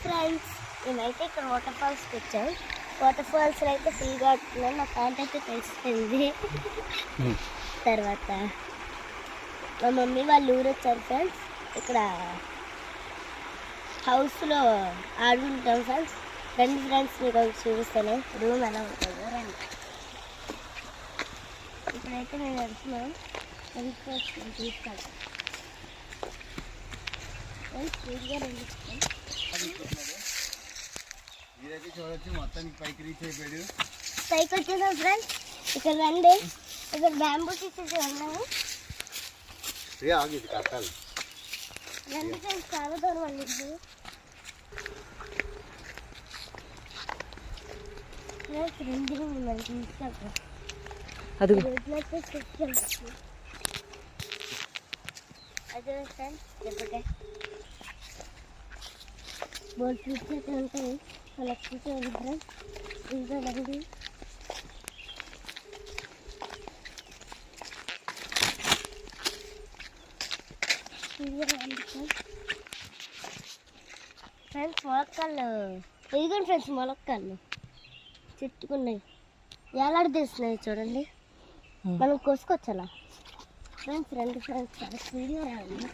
Friends, మేమైతే ఇక్కడ water ఫాల్స్కి వచ్చాం. వాటర్ ఫాల్స్ అయితే ఫుల్గా ఉంటున్నాం. నా ప్యాంట్ అయితే తెలిసిపోయింది. తర్వాత మా మమ్మీ వాళ్ళు ఊరు వచ్చారు ఫ్రెండ్స్. ఇక్కడ హౌస్లో ఆడుకుంటాం ఫ్రెండ్స్. రండి ఫ్రెండ్స్, మీకు చూపిస్తాను రూమ్ ఎలా ఉంటుందో. రండి. ఇప్పుడైతే మేము వెళ్తున్నాం. తీసుకెళ్తాం చూడొచ్చు. మొత్తానికి పైకి రీచ్ అయిపోయాడు. పైకి వచ్చేసాం ఫ్రెండ్స్. ఇక్కడ రండి. ఇక్కడ బ్యాంబూ స్టిక్స్ ఉన్నాయి. కట్టాలి. రండి ఫ్రెండ్స్, చాలా దూరం వెళ్ళింది. రెండు మిమ్మల్ని తీసుకెళ్తాం. అదే ఫ్రెండ్స్, ఎప్పటికే బోల్ ఫ్రిడ్జ్ అయితే ఉంటాయి. వాళ్ళకి చూసేది ఫ్రెండ్స్. ఇంకా రండి. ఫ్రెండ్స్, మొలక్కలు ఇదిగోండి ఫ్రెండ్స్. మొలక్కలు చెట్టుకున్నాయి, ఏలాడదీస్తున్నాయి చూడండి. మనం కోసుకొచ్చాలా ఫ్రెండ్స్? రండి ఫ్రెండ్స్, చాలా స్పీడ్గా రావాలి.